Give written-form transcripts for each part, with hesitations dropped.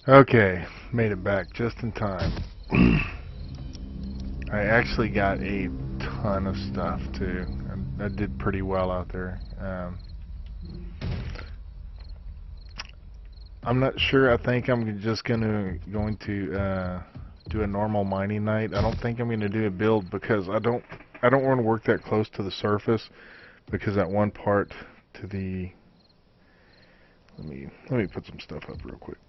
Okay, made it back just in time. I actually got a ton of stuff too. I did pretty well out there. I'm not sure. I think I'm just going to do a normal mining night. I don't think I'm going to do a build because I don't want to work that close to the surface, because that one part to the let me put some stuff up real quick.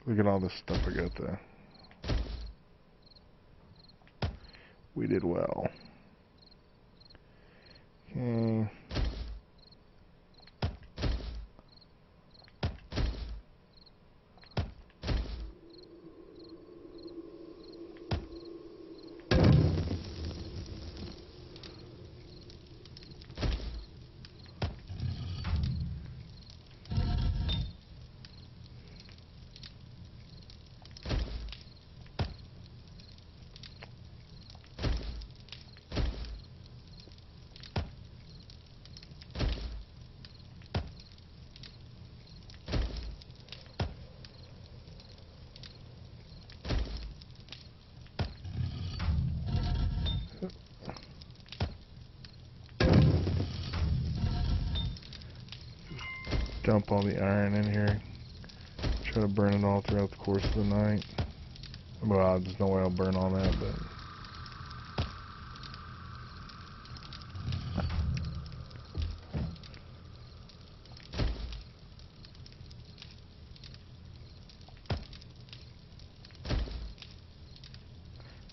Look at all this stuff I got there. We did well. Okay. Dump all the iron in here. Try to burn it all throughout the course of the night. Well, there's no way I'll burn all that, but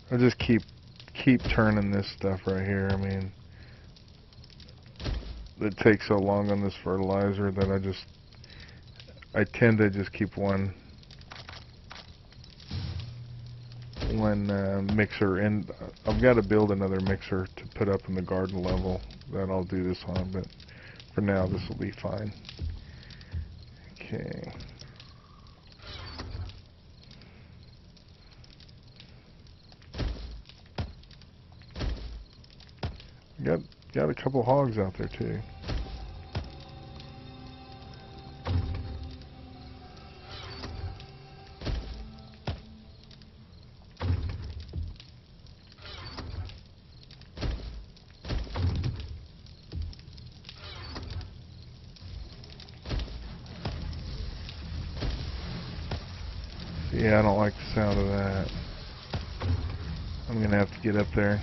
I just keep turning this stuff right here. I mean, it takes so long on this fertilizer that I tend to just keep one mixer in. I've got to build another mixer to put up in the garden level that I'll do this on, but for now this will be fine. Okay. Got a couple hogs out there too. Yeah, I don't like the sound of that. I'm gonna have to get up there.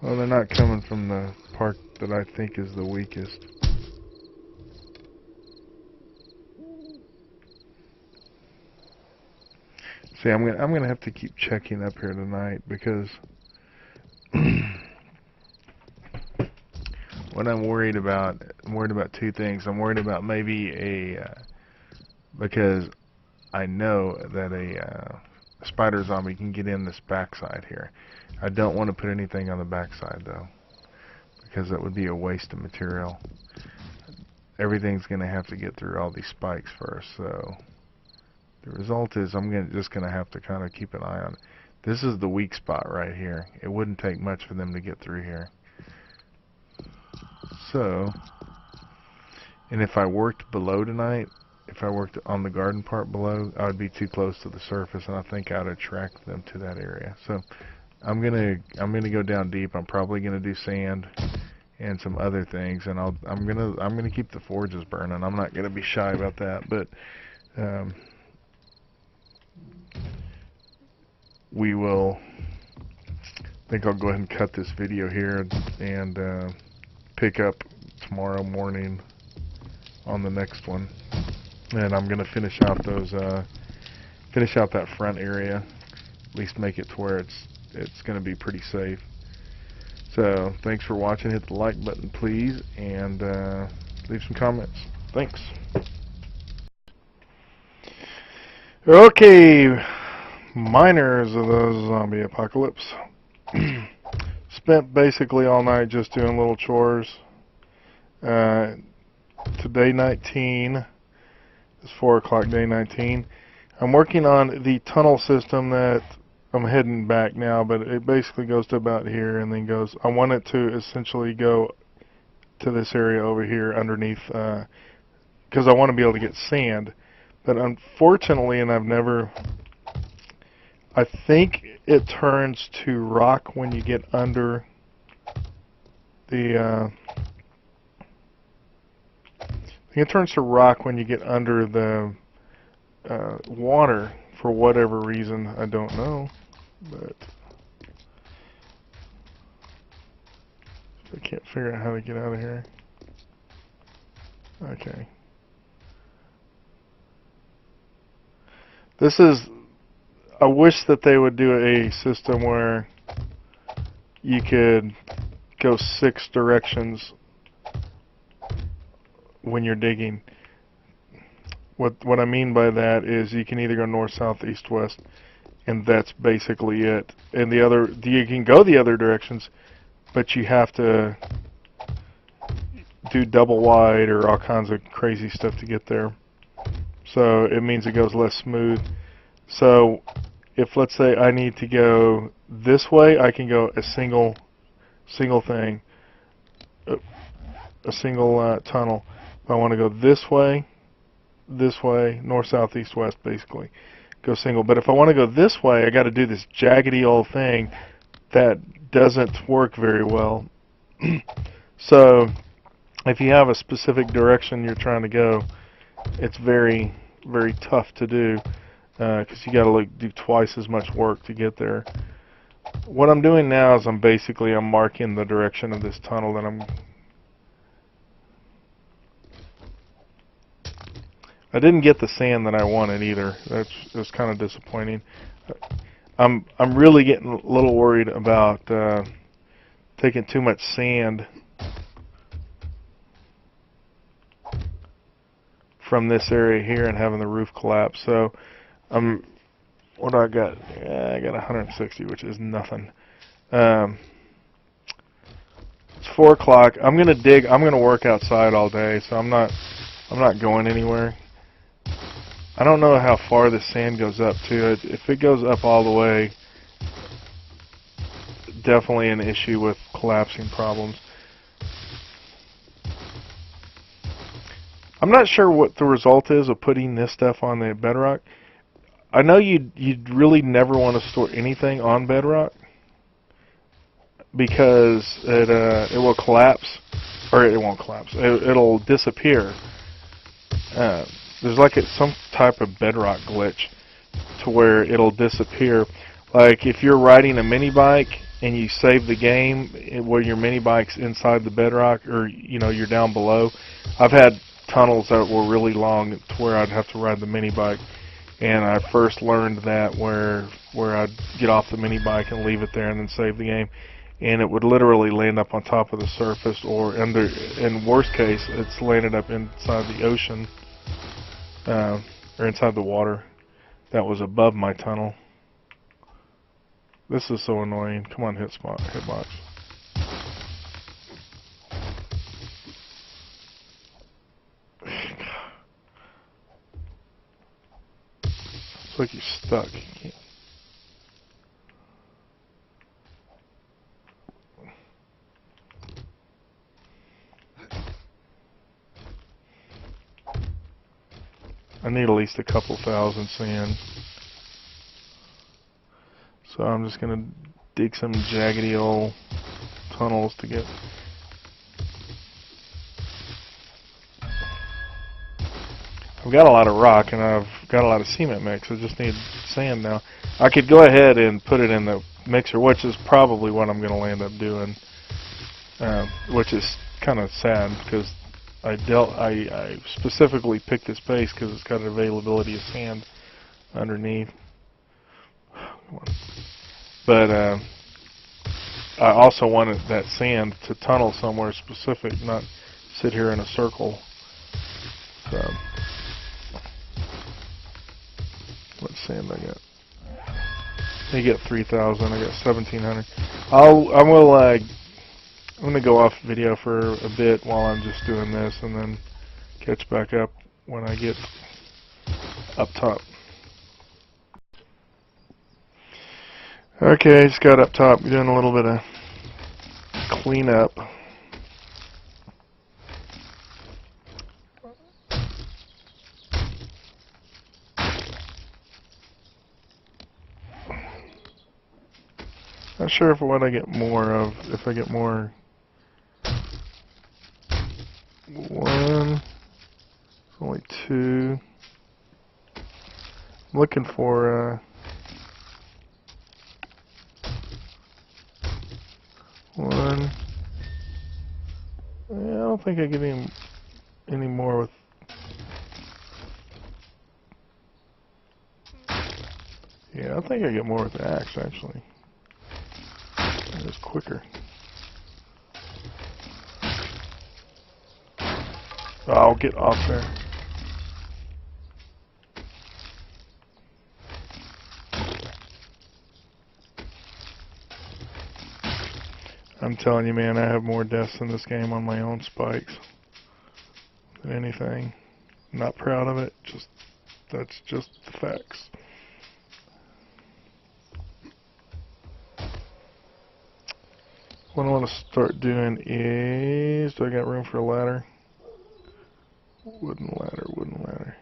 Well, they're not coming from the part that I think is the weakest. See, I'm gonna have to keep checking up here tonight, because what I'm worried about two things. I'm worried about maybe because I know that a spider zombie can get in this backside here. I don't want to put anything on the backside though, because that would be a waste of material. Everything's going to have to get through all these spikes first, so the result is I'm just going to have to kind of keep an eye on it. This is the weak spot right here. It wouldn't take much for them to get through here. So, and if I worked below tonight, if I worked on the garden part below, I would be too close to the surface, and I think I'd attract them to that area. So I'm gonna go down deep. I'm probably gonna do sand and some other things, and I'm gonna keep the forges burning. I'm not gonna be shy about that, but we will. I think I'll go ahead and cut this video here and pick up tomorrow morning on the next one. And I'm gonna finish out that front area, at least make it to where it's gonna be pretty safe. So thanks for watching. Hit the like button, please, and leave some comments. Thanks. Okay, miners of the zombie apocalypse. Spent basically all night just doing little chores. to day 19. It's 4 o'clock, day 19. I'm working on the tunnel system that I'm heading back now, but it basically goes to about here and then goes. I want it to essentially go to this area over here underneath, because I want to be able to get sand. But unfortunately, and I think it turns to rock when you get under the, I think it turns to rock when you get under the water for whatever reason. I don't know, but I can't figure out how to get out of here. Okay. This is, I wish that they would do a system where you could go 6 directions when you're digging. What I mean by that is you can either go north, south, east, west, and that's basically it. And you can go the other directions, but you have to do double wide or all kinds of crazy stuff to get there. So it means it goes less smooth. So if, let's say, I need to go this way, I can go a single thing, a single tunnel. If I want to go this way, north, south, east, west, basically, go single. But if I want to go this way, I got to do this jaggedy old thing that doesn't work very well. So if you have a specific direction you're trying to go, it's very, very tough to do, because you got to do twice as much work to get there. What I'm doing now is I'm marking the direction of this tunnel that I didn't get the sand that I wanted either. That's kind of disappointing. I'm really getting a little worried about taking too much sand from this area here and having the roof collapse. So what do I got? Yeah, I got 160, which is nothing. It's 4 o'clock. I'm gonna dig. I'm gonna work outside all day, so I'm not going anywhere. I don't know how far the sand goes up to. If it goes up all the way, definitely an issue with collapsing problems. I'm not sure what the result is of putting this stuff on the bedrock. I know you'd really never want to store anything on bedrock because it will collapse, or it won't collapse. It'll disappear. There's like some type of bedrock glitch to where it'll disappear. Like if you're riding a mini bike and you save the game where your mini bike's inside the bedrock, or you're down below. I've had tunnels that were really long to where I'd have to ride the mini bike, and I first learned that where I'd get off the mini bike and leave it there and then save the game, and it would literally land up on top of the surface, or in worst case it's landed up inside the ocean, or inside the water that was above my tunnel. This is so annoying. Come on, hitbox. It's like you're stuck. You can't. I need at least a couple thousand sand. So I'm just going to dig some jaggedy old tunnels to get. I've got a lot of rock and I've got a lot of cement mix. I just need sand now. I could go ahead and put it in the mixer, which is probably what I'm going to end up doing, which is kind of sad because I specifically picked this base because it's got an availability of sand underneath. Come on. But I also wanted that sand to tunnel somewhere specific, not sit here in a circle. So, what sand I got? I get 3,000. I got 1,700. I'm gonna go off video for a bit while I'm just doing this, and then catch back up when I get up top. Okay, just got up top, doing a little bit of cleanup. Not sure if what I get more of, if I get more. One, only two. I'm looking for one. Yeah, I don't think I get any more with. Yeah, I think I get more with the axe actually. It's quicker. Oh, I'll get off there. I'm telling you, man, I have more deaths in this game on my own spikes than anything. I'm not proud of it. That's just the facts. What I want to start doing is, do I got room for a ladder? Wooden ladder, wooden ladder.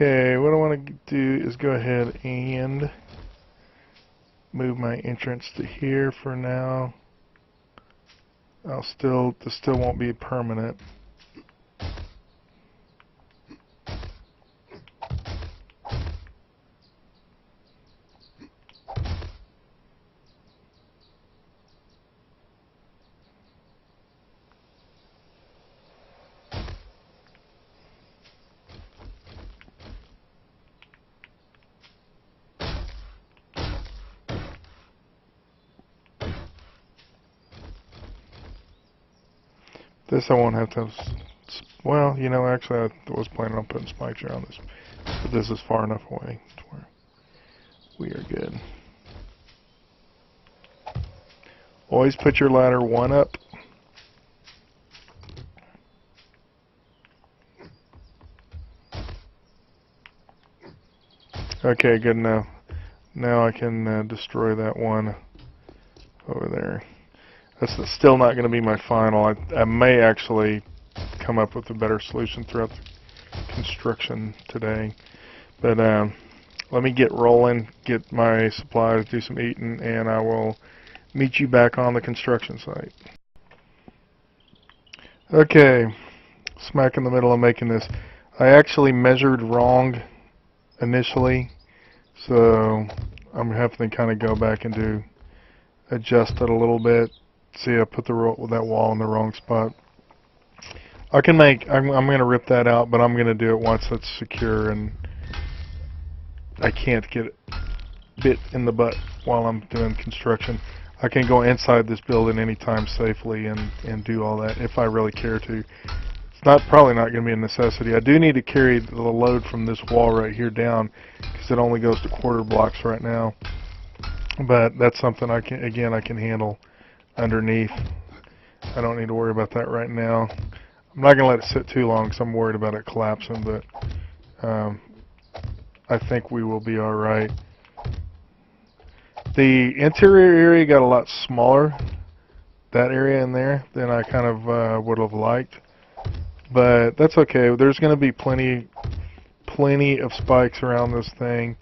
Okay, what I want to do is go ahead and move my entrance to here for now. This still won't be permanent. This I won't have to, well, you know, actually I was planning on putting spikes around this, but this is far enough away to where we are good. Always put your ladder one up. Okay, good enough. Now I can destroy that one over there. That's still not going to be my final. I may actually come up with a better solution throughout the construction today. But let me get rolling, get my supplies, do some eating, and I will meet you back on the construction site. Okay, smack in the middle of making this. I actually measured wrong initially, so I'm having to kind of go back and adjust it a little bit. See, I put that wall in the wrong spot. I'm going to rip that out, but I'm going to do it once it's secure and I can't get it bit in the butt while I'm doing construction. I can go inside this building anytime safely and do all that if I really care to. It's probably not going to be a necessity. I do need to carry the load from this wall right here down because it only goes to quarter blocks right now. But that's something I can handle underneath. I don't need to worry about that right now. I'm not going to let it sit too long because I'm worried about it collapsing, but I think we will be alright. The interior area got a lot smaller, that area in there, than I kind of would have liked. But that's okay. There's going to be plenty of spikes around this thing.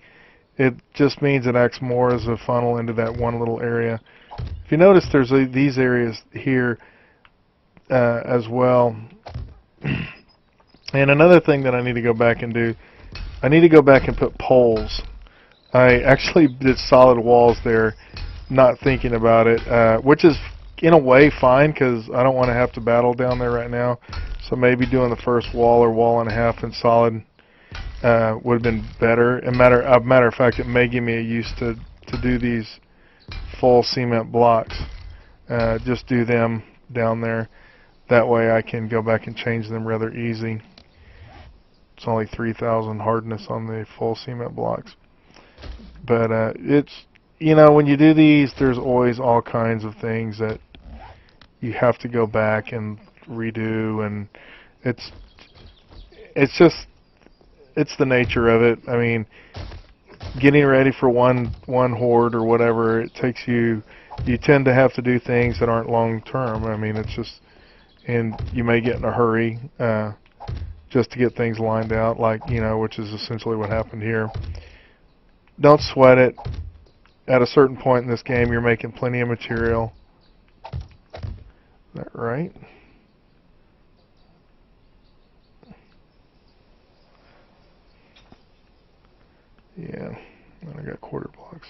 It just means it acts more as a funnel into that one little area. If you notice, there's these areas here as well. And another thing that I need to go back and do, I need to go back and put poles. I actually did solid walls there, not thinking about it, which is in a way fine because I don't want to have to battle down there right now. So maybe doing the first wall or wall and a half in solid would have been better. Matter of fact, it may give me a use to do these full cement blocks. Just do them down there. That way I can go back and change them rather easy. It's only 3,000 hardness on the full cement blocks. But it's, you know, when you do these, there's always all kinds of things that you have to go back and redo, and it's just, it's the nature of it. I mean, getting ready for one horde or whatever, it takes you tend to have to do things that aren't long term. I mean, it's just, and you may get in a hurry just to get things lined out, like, you know, which is essentially what happened here. Don't sweat it. At a certain point in this game, you're making plenty of material. Is that right? Yeah, and I got quarter blocks.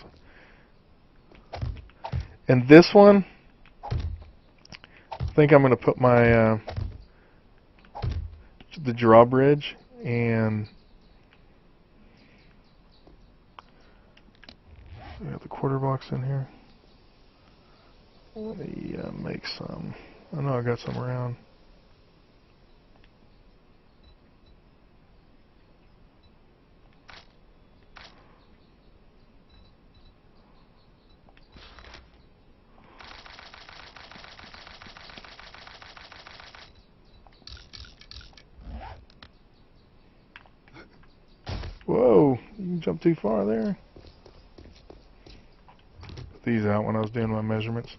And this one, I think I'm going to put my the drawbridge and we have the quarter blocks in here. Yeah, make some. I know I got some around. Whoa, you can jump too far there. Put these out when I was doing my measurements.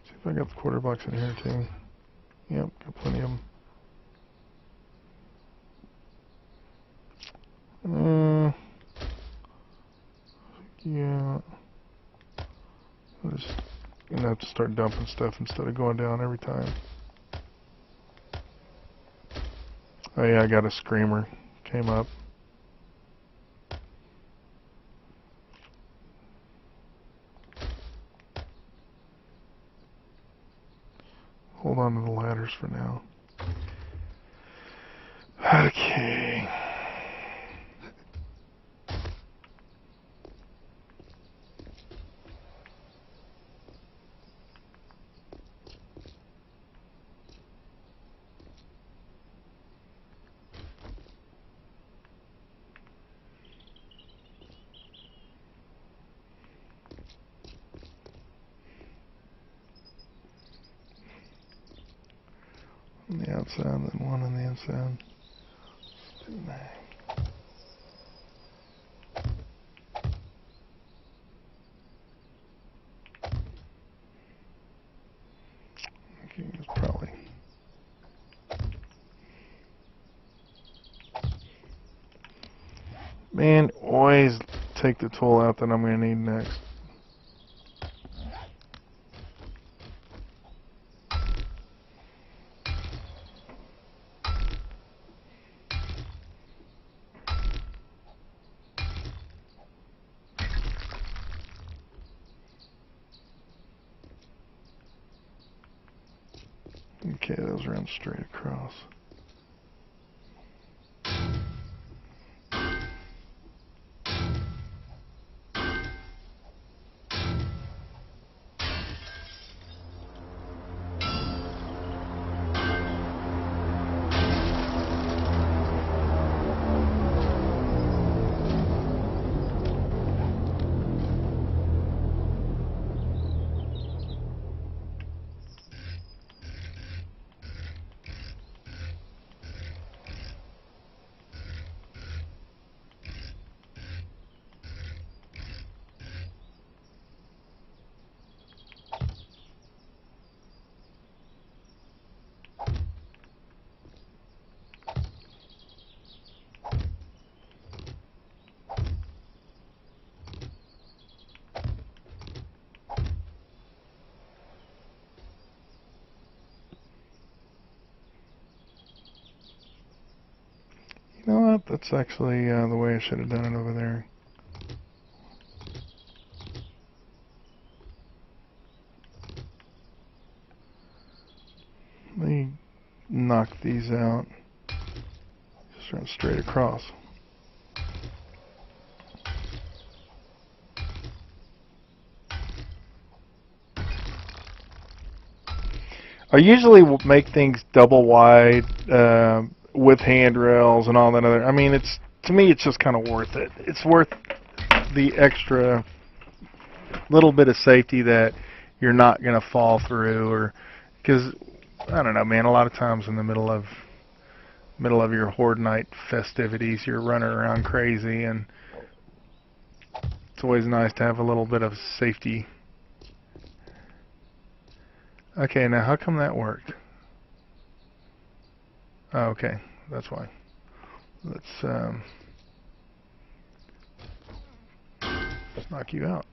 See if I got the quarter blocks in here too. Yep, got plenty of them. Yeah. I'm just gonna have to start dumping stuff instead of going down every time. Oh yeah, I got a screamer. Came up. Hold on to the ladders for now. Okay. On the outside, then one on the inside. Okay, it's probably. Man, always take the tool out that I'm going to need next. Okay, those run straight across. You know what? That's actually the way I should have done it over there. knock these out. Just run straight across. I usually will make things double wide with handrails and all that other. I mean, it's to me, it's just kind of worth it. It's worth the extra little bit of safety that you're not going to fall through, or because I don't know, man. A lot of times in the middle of your Horde Night festivities, you're running around crazy, and it's always nice to have a little bit of safety. Okay, now how come that worked? Oh, okay, that's why. Let's knock you out.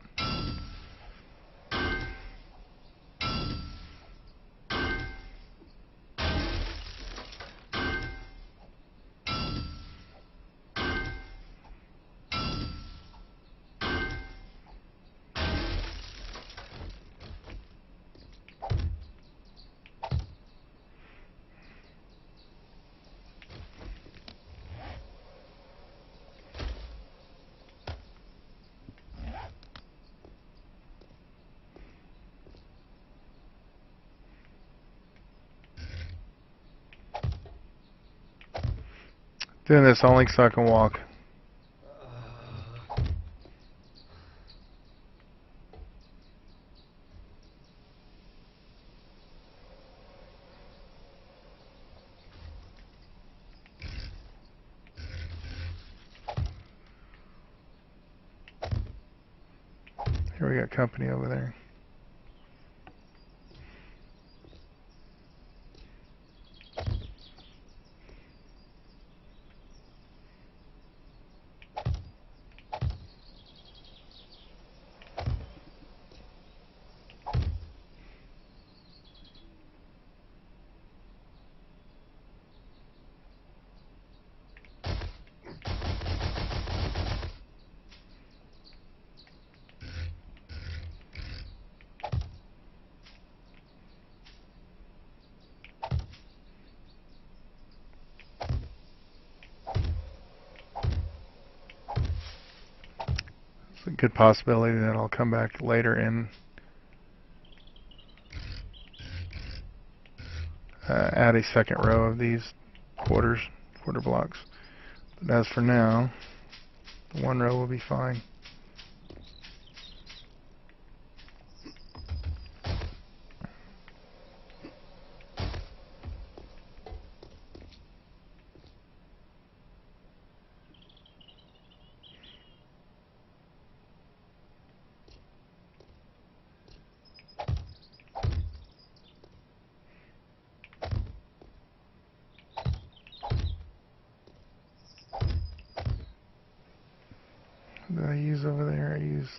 Doing this only so I can walk. Here we got company over there. It's a good possibility that I'll come back later and add a second row of these quarter blocks. But as for now, the one row will be fine. What did I use over there? I used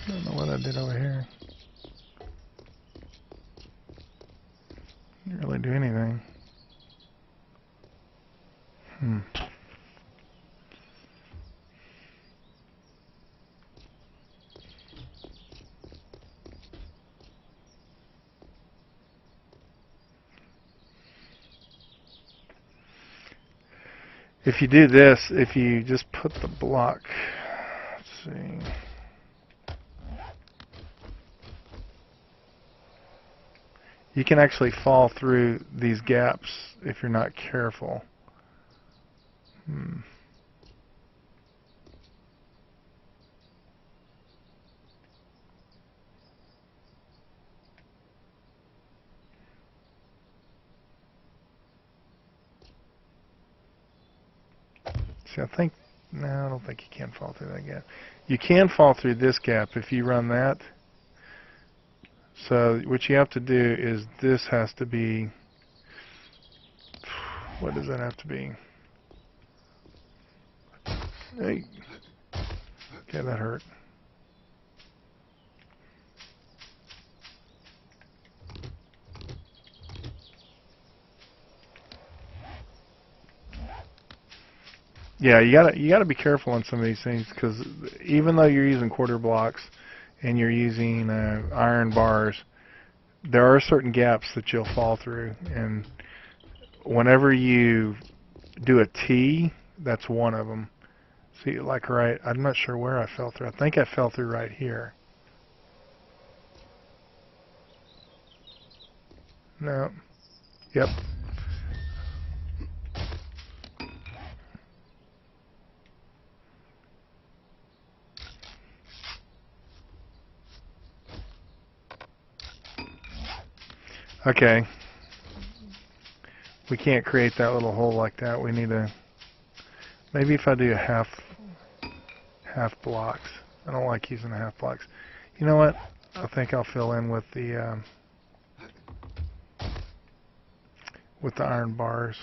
I don't know what I did over here. Didn't really do anything. If you do this, if you just put the block, let's see. You can actually fall through these gaps if you're not careful. Hmm. See, I think, no, I don't think you can fall through that gap. You can fall through this gap if you run that. So what you have to do is this has to be, what does that have to be? Hey. Okay, that hurt. Yeah, you gotta be careful on some of these things because even though you're using quarter blocks and you're using iron bars, there are certain gaps that you'll fall through, and whenever you do a T, that's one of them. See, like right, I'm not sure where I fell through. I think I fell through right here. No. Yep. Okay. We can't create that little hole like that. We need to, maybe if I do a half blocks. I don't like using the half blocks. You know what? I think I'll fill in with the iron bars.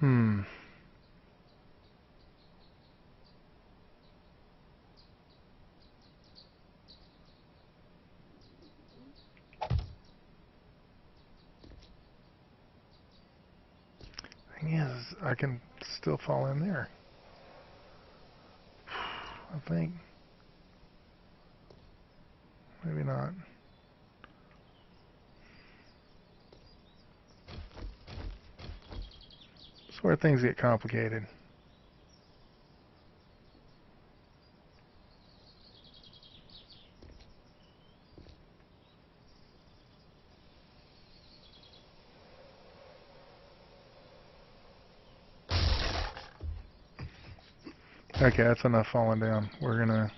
Hmm. Thing is, I can still fall in there. I think. Maybe not. That's where things get complicated. Okay, that's enough falling down. We're gonna.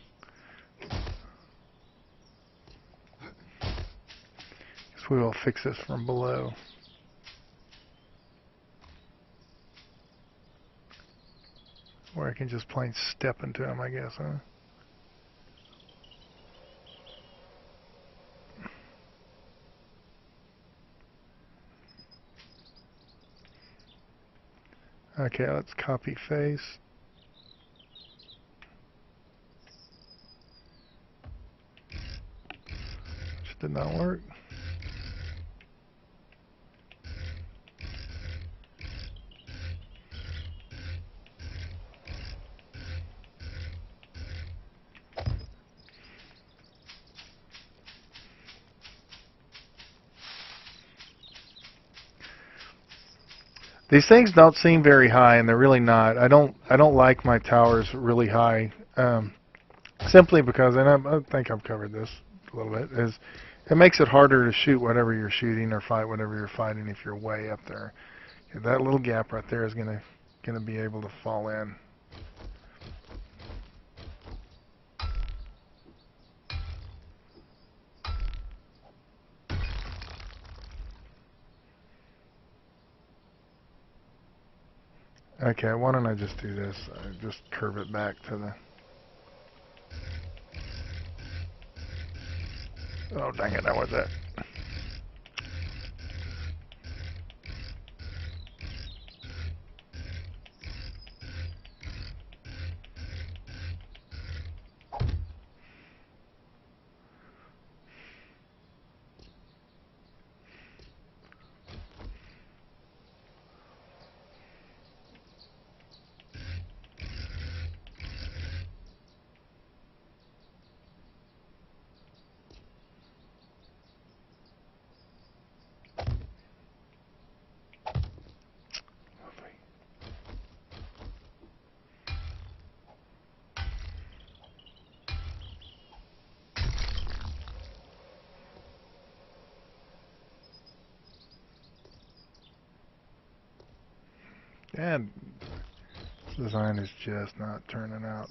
Guess we will fix this from below. Where I can just plain step into them, I guess, huh? Okay, let's copy face. Which did not work. These things don't seem very high, and they're really not. I don't like my towers really high, simply because, and I think I've covered this a little bit, is it makes it harder to shoot whatever you're shooting or fight whatever you're fighting if you're way up there. That little gap right there is gonna be able to fall in. Okay, why don't I just do this? Just curve it back to the. Oh, dang it, that was it. And design is just not turning out.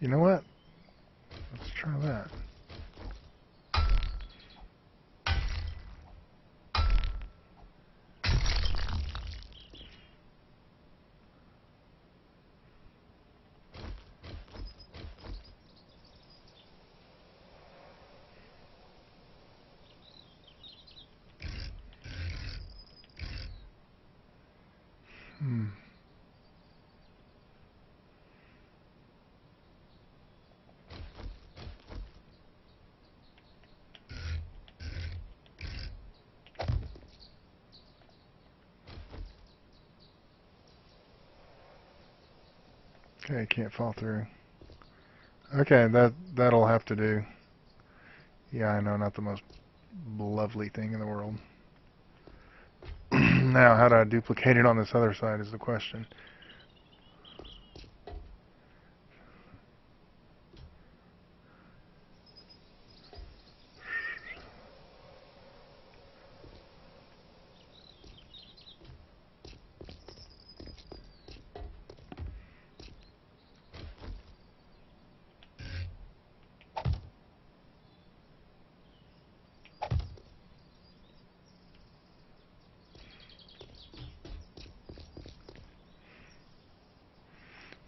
You know what? Let's try that. Hmm. Okay, can't fall through. Okay, that'll have to do. Yeah, I know, not the most lovely thing in the world. Now, how do I duplicate it on this other side is the question.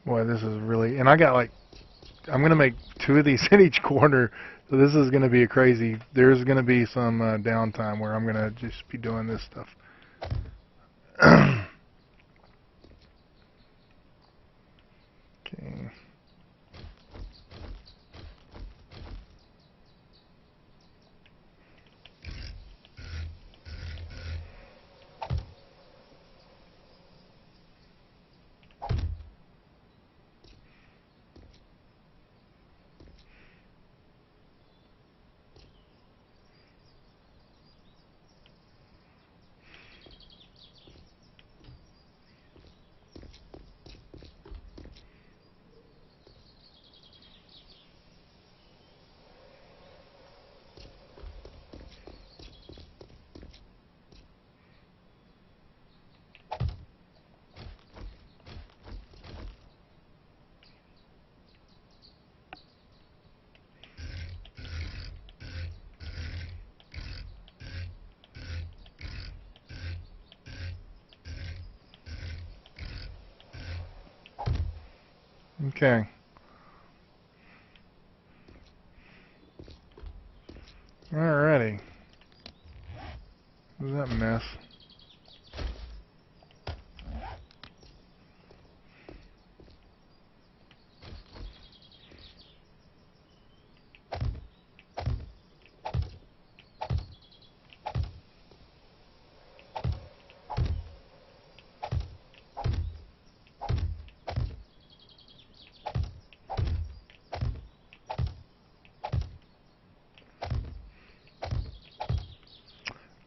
Boy, this is really, and I got like, I'm going to make 2 of these in each corner, so this is going to be a crazy, there's going to be some downtime where I'm going to just be doing this stuff. Okay. Okay. Alrighty. What is that mess?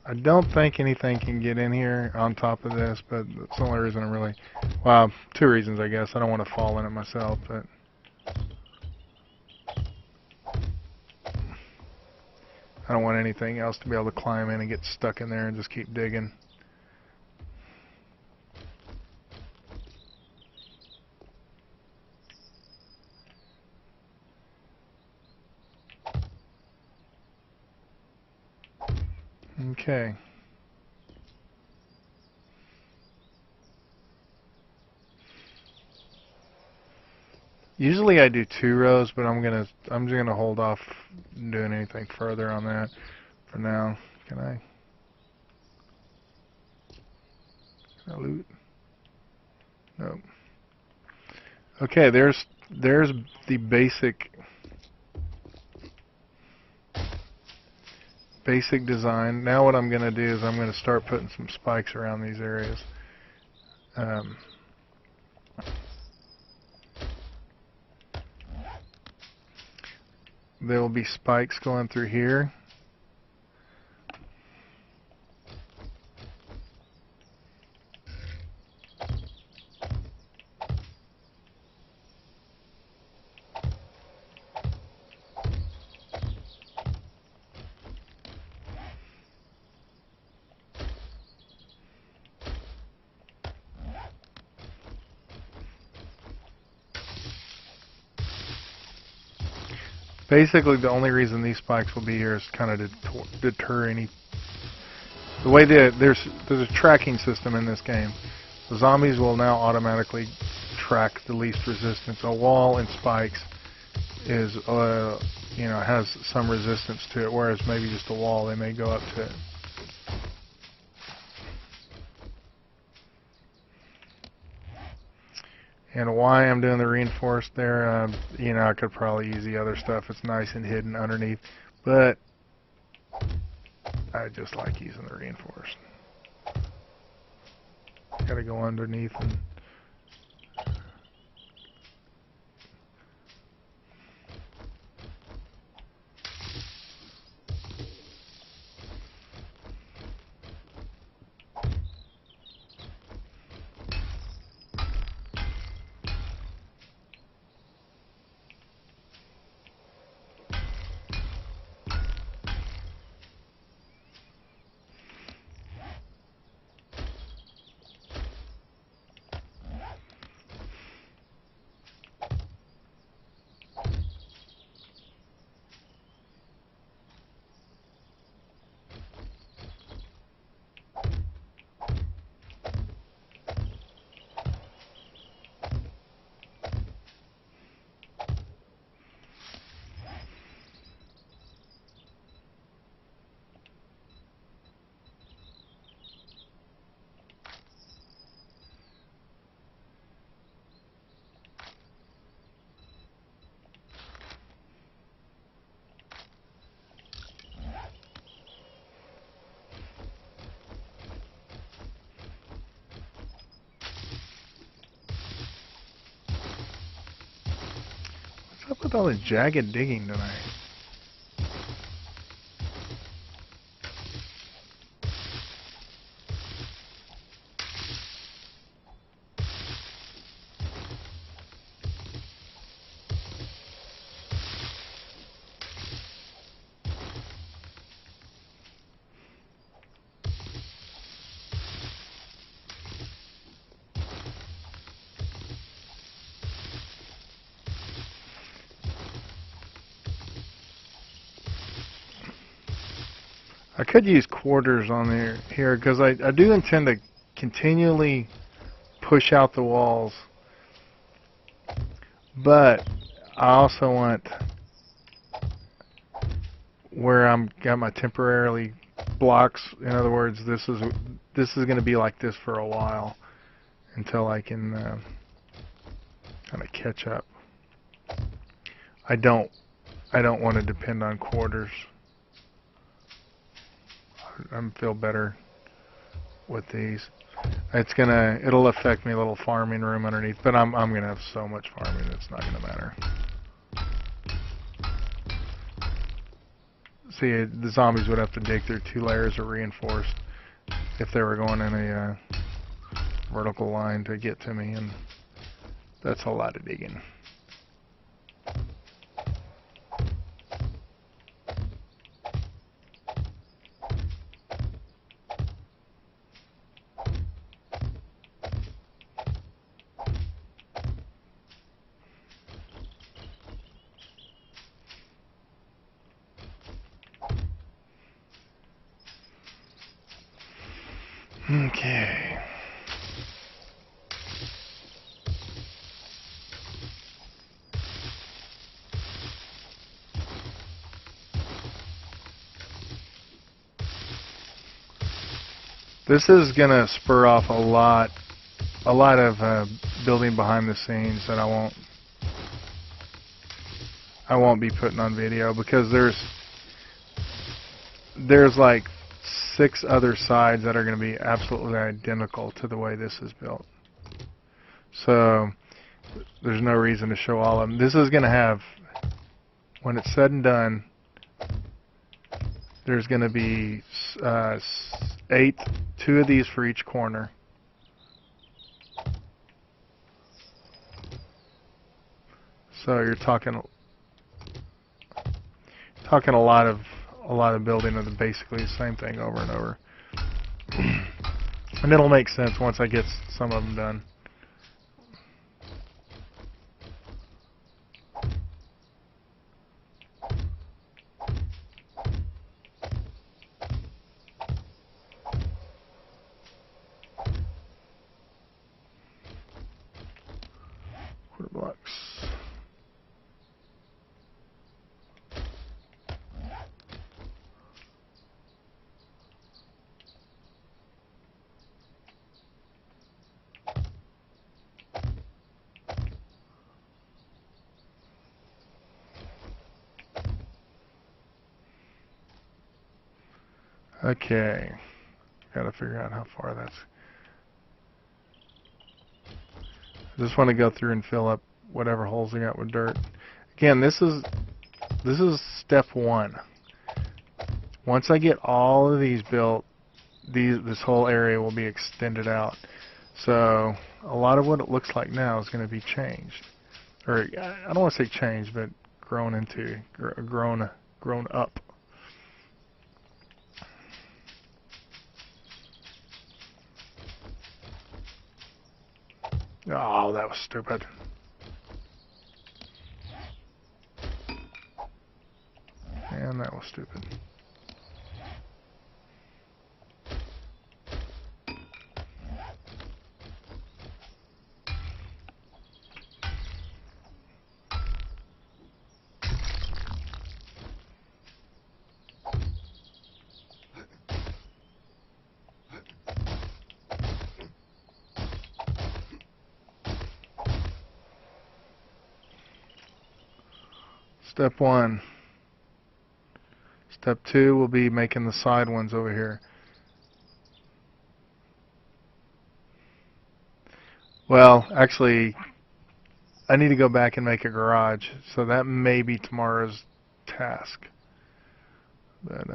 I don't think anything can get in here on top of this, but that's the only reason I'm really, well, 2 reasons I guess. I don't want to fall in it myself, but I don't want anything else to be able to climb in and get stuck in there and just keep digging. Okay. Usually I do 2 rows, but I'm just gonna hold off doing anything further on that for now. Can I loot? Nope. Okay, there's the basic design. Now what I'm gonna do is I'm gonna start putting some spikes around these areas. There will be spikes going through here, Basically, the only reason these spikes will be here is kind of to deter any. The way that there's a tracking system in this game. The zombies will now automatically track the least resistance. A wall and spikes is, has some resistance to it, whereas maybe just a wall, they may go up to it. And why I'm doing the reinforced there, I could probably use the other stuff. It's nice and hidden underneath, but I just like using the reinforced. Gotta go underneath and what's up with all the jagged digging tonight? I could use quarters on here because I do intend to continually push out the walls, but I also want where I'm got my temporarily blocks. In other words, this is going to be like this for a while until I can kind of catch up. I don't want to depend on quarters. I feel better with these. It'll affect me a little farming room underneath, but I'm gonna have so much farming it's not gonna matter. See, the zombies would have to dig through 2 layers of reinforced if they were going in a vertical line to get to me, and that's a lot of digging. Okay. This is going to spur off a lot of building behind the scenes that I won't be putting on video because there's like 6 other sides that are going to be absolutely identical to the way this is built. So there's no reason to show all of them. This is going to have, when it's said and done, there's going to be 2 of these for each corner. So you're talking a lot of building of basically the same thing over and over. And it'll make sense once I get some of them done. Okay, gotta figure out how far that's. I just want to go through and fill up whatever holes I got with dirt. Again, this is step one. Once I get all of these built, this whole area will be extended out. So a lot of what it looks like now is going to be changed, or I don't want to say changed, but grown up. Oh, that was stupid. And that was stupid. Step one. Step two will be making the side ones over here. Well, actually, I need to go back and make a garage, so that may be tomorrow's task. But